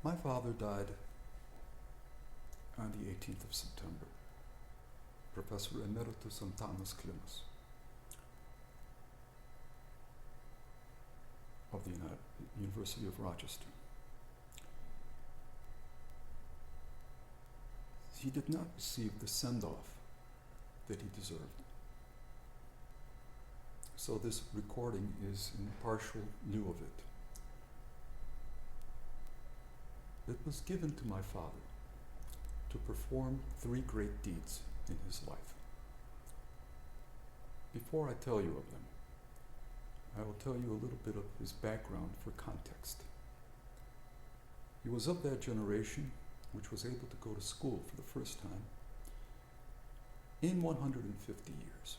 My father died on the 18th of September. Professor Emeritus Antanas Klimas of the University of Rochester. He did not receive the send-off that he deserved. So this recording is in partial lieu of it. It was given to my father to perform 3 great deeds in his life. Before I tell you of them, I will tell you a little bit of his background for context. He was of that generation which was able to go to school for the first time in 150 years,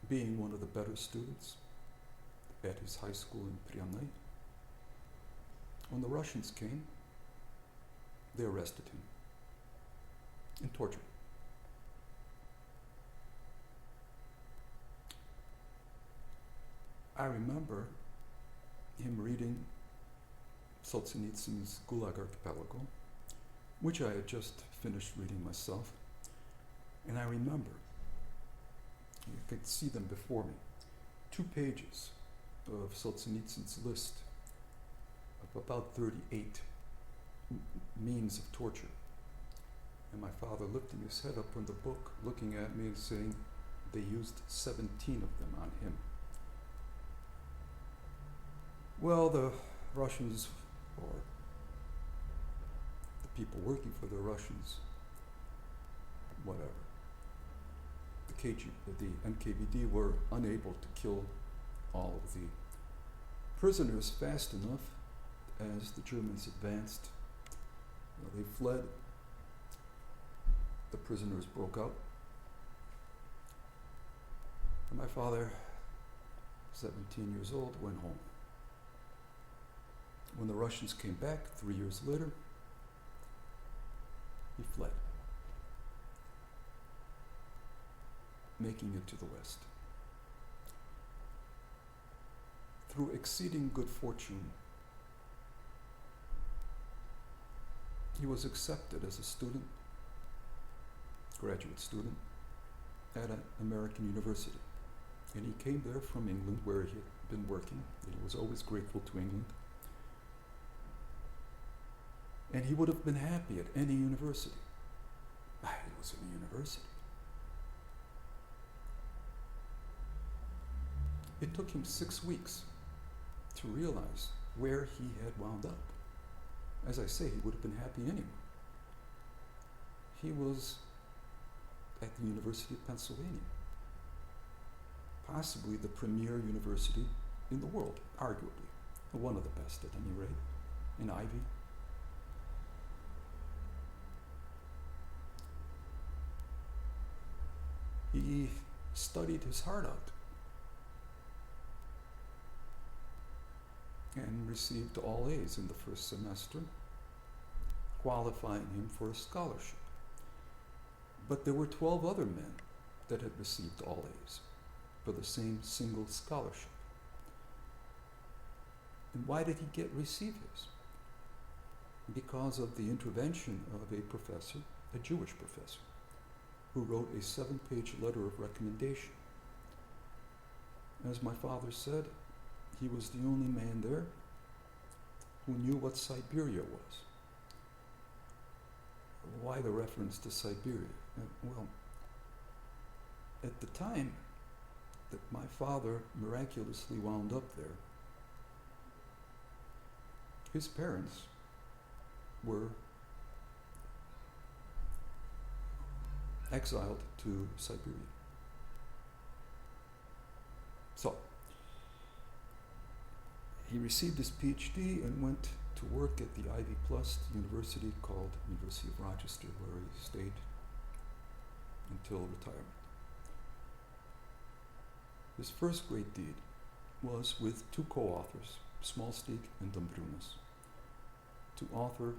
being one of the better students at his high school in Priamnai. When the Russians came, they arrested him and tortured him. I remember him reading Solzhenitsyn's Gulag Archipelago, which I had just finished reading myself, and I remember, you could see them before me, 2 pages of Solzhenitsyn's list of about 38 means of torture. And my father lifting his head up from the book, looking at me and saying, they used 17 of them on him. Well, the Russians, or the people working for the Russians, whatever, the NKVD were unable to kill all of the prisoners fast enough. As the Germans advanced, they fled. The prisoners broke out. And my father, 17 years old, went home. When the Russians came back 3 years later, he fled, making it to the West. Through exceeding good fortune, he was accepted as a student, graduate student, at an American university. And he came there from England, where he had been working. He was always grateful to England. And he would have been happy at any university. He was in a university. It took him 6 weeks to realize where he had wound up. As I say, he would have been happy anyway. He was at the University of Pennsylvania, possibly the premier university in the world, arguably, one of the best at any rate, in Ivy. He studied his heart out and received all A's in the first semester, qualifying him for a scholarship. But there were 12 other men that had received all A's for the same single scholarship. And why did he receive his? Because of the intervention of a professor, a Jewish professor, who wrote a 7-page letter of recommendation. As my father said, he was the only man there who knew what Siberia was. Why the reference to Siberia? Well, at the time that my father miraculously wound up there, his parents were exiled to Siberia. So, he received his PhD and went to work at the Ivy Plus university called University of Rochester, where he stayed until retirement. His first great deed was with 2 co-authors, Smalstig and Dombrunas, to author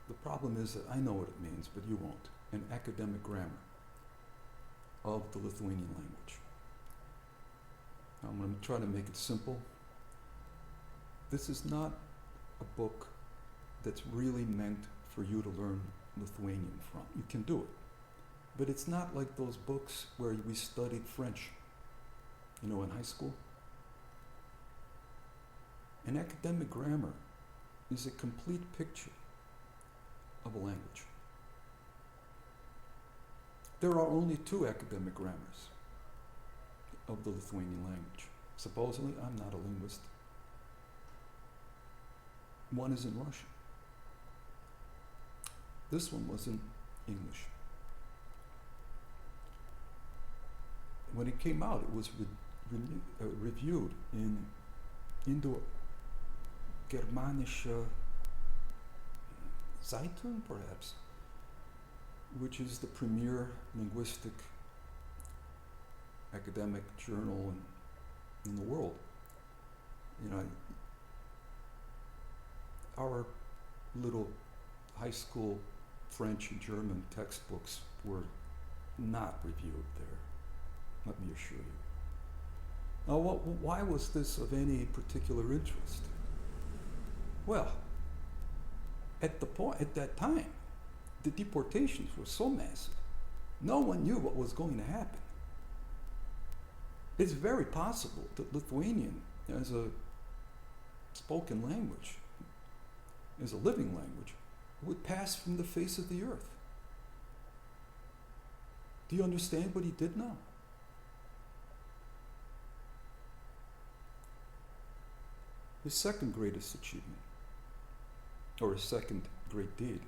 the problem is that I know what it means, but you won't, an academic grammar of the Lithuanian language. I'm going to try to make it simple. This is not a book that's really meant for you to learn Lithuanian from. You can do it. But it's not like those books where we studied French, in high school. An academic grammar is a complete picture of a language. There are only 2 academic grammars of the Lithuanian language. Supposedly, I'm not a linguist. One is in Russian. This one was in English. When it came out, it was reviewed in Indo-Germanische Zeitung, perhaps, which is the premier linguistic academic journal in the world. Our little high school French and German textbooks were not reviewed there, let me assure you. Now, why was this of any particular interest? Well, at that time, the deportations were so massive, no one knew what was going to happen. It's very possible that Lithuanian, as a spoken language, as a living language, would pass from the face of the earth. Do you understand what he did now? His second greatest achievement, or his second great deed,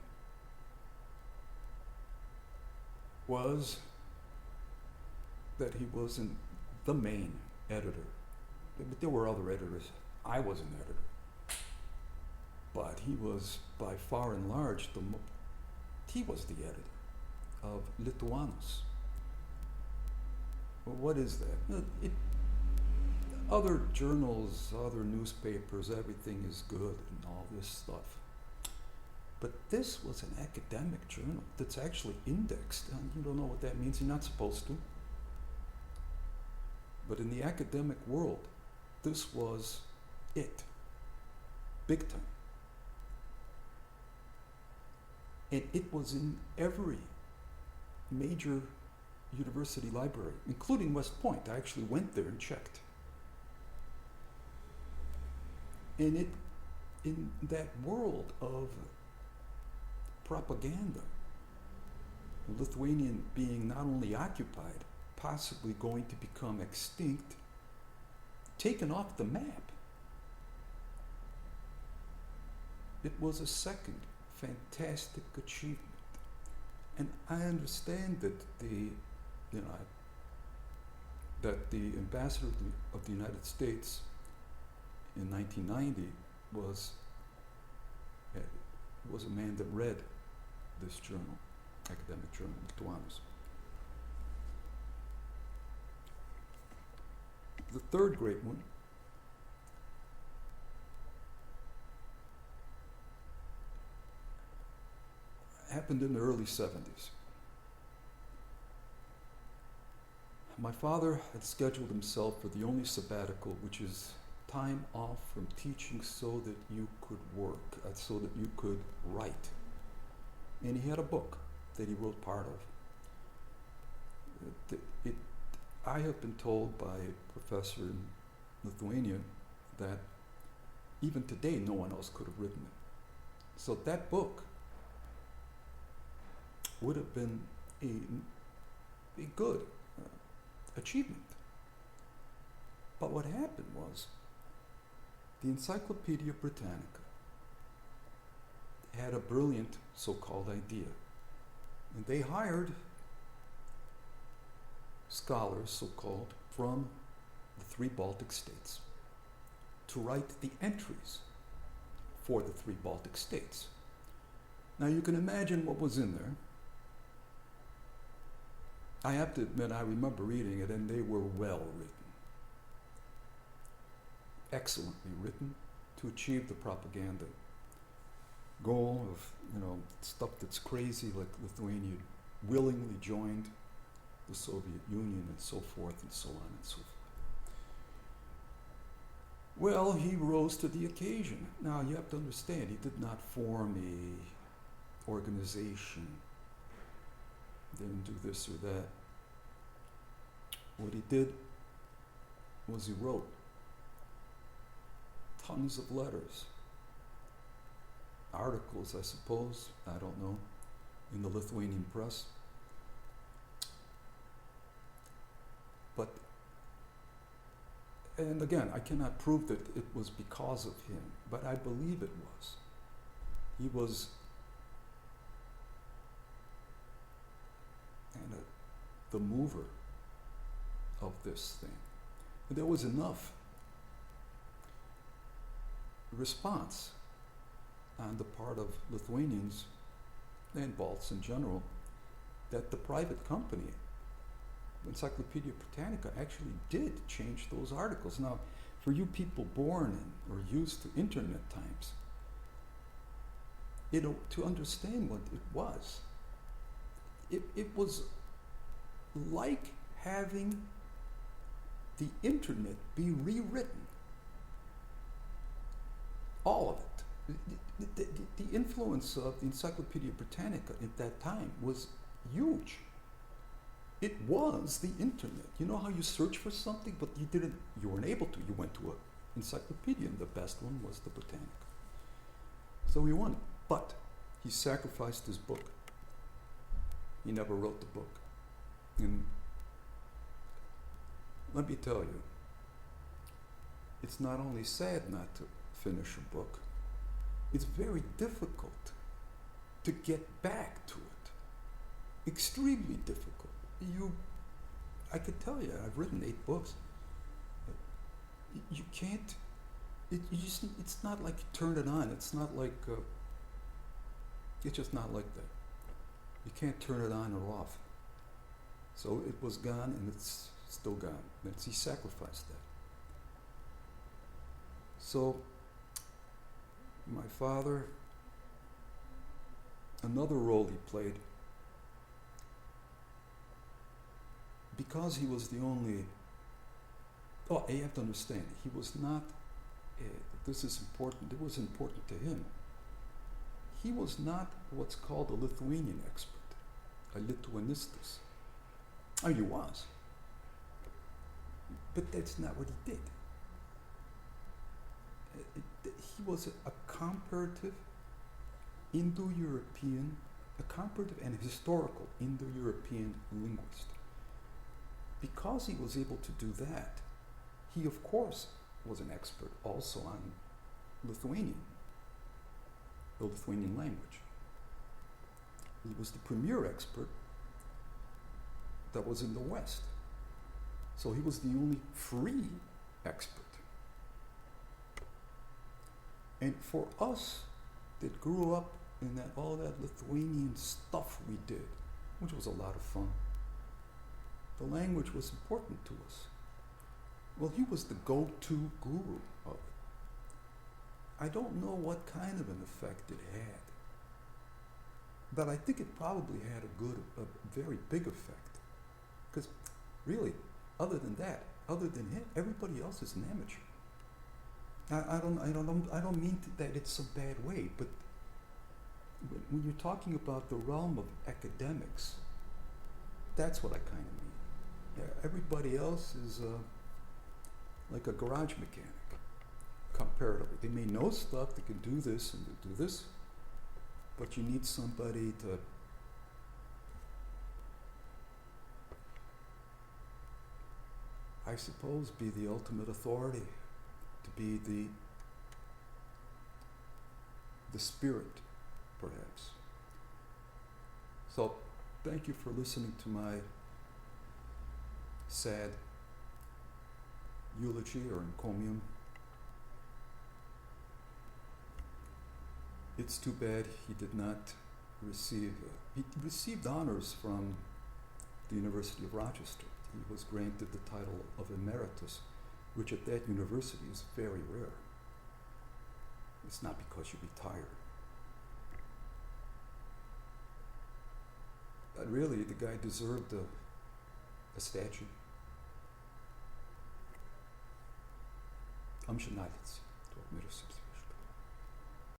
was that he wasn't the main editor. But there were other editors. I was an editor. But he was by far and large he was the editor of Lituanus. Well, what is that? Other journals, other newspapers, everything is good and all this stuff. But this was an academic journal that's actually indexed. And you don't know what that means. You're not supposed to. But in the academic world, this was it. Big time. And it was in every major university library, including West Point. I actually went there and checked. And in that world of propaganda, Lithuanian being not only occupied, possibly going to become extinct, taken off the map. It was a second fantastic achievement. And I understand that that the ambassador of the United States in 1990 was a man that read this journal, academic journal, Lituanus. The third great one happened in the early 70s. My father had scheduled himself for the only sabbatical, which is time off from teaching so that you could work, so that you could write. And he had a book that he wrote part of. I have been told by a professor in Lithuania that even today no one else could have written it. So that book would have been a good achievement. But what happened was the Encyclopedia Britannica had a brilliant so-called idea. And they hired scholars, so-called, from the 3 Baltic states to write the entries for the 3 Baltic states. Now you can imagine what was in there. I have to admit, I remember reading it, and they were well written. Excellently written to achieve the propaganda goal of, stuff that's crazy, like Lithuania willingly joined the Soviet Union and so forth and so on and so forth. Well, he rose to the occasion. Now, you have to understand, he did not form a organization, didn't do this or that. What he did was he wrote tons of letters, articles, I suppose, I don't know, in the Lithuanian press. But, and again, I cannot prove that it was because of him, but I believe it was. He was the mover of this thing. And there was enough response on the part of Lithuanians and Balts in general that the private company, Encyclopedia Britannica, actually did change those articles. Now, for you people born in or used to internet times, to understand what it was like having the internet be rewritten. All of it. The influence of the Encyclopedia Britannica at that time was huge. It was the internet. You know how you search for something, but you weren't able to. You went to an encyclopedia, and the best one was the Britannica. So he won it. But he sacrificed his book. He never wrote the book. And let me tell you, it's not only sad not to finish a book, it's very difficult to get back to it. Extremely difficult. I could tell you, I've written 8 books. But you can't, it's not like you turn it on. It's not like, it's just not like that. You can't turn it on or off. So it was gone, and it's still gone. He sacrificed that. So my father, another role he played, because he was the only, you have to understand, he was not, this is important, it was important to him. He was not what's called a Lithuanian expert, a Lituanistas. He was. But that's not what he did. He was a comparative Indo-European, a comparative and historical Indo-European linguist. Because he was able to do that, he of course was an expert also on Lithuanian, the Lithuanian language. He was the premier expert that was in the West. So he was the only free expert. And for us that grew up in all that Lithuanian stuff we did, which was a lot of fun, the language was important to us. Well, he was the go-to guru of it. I don't know what kind of an effect it had, but I think it probably had a very big effect. Because really, other than him, everybody else is an amateur. I don't mean that it's a bad way, but when you're talking about the realm of academics, that's what I kind of mean. Yeah, everybody else is like a garage mechanic, comparatively. They may know stuff, they can do this and do this, but you need somebody to I suppose be the ultimate authority, to be the spirit, perhaps. So, thank you for listening to my sad eulogy or encomium. It's too bad he did not receive, he received honors from the University of Rochester. He was granted the title of Emeritus, which at that university is very rare. It's not because you retire. But really, the guy deserved a statue. Am schon naiz, to Emeritus.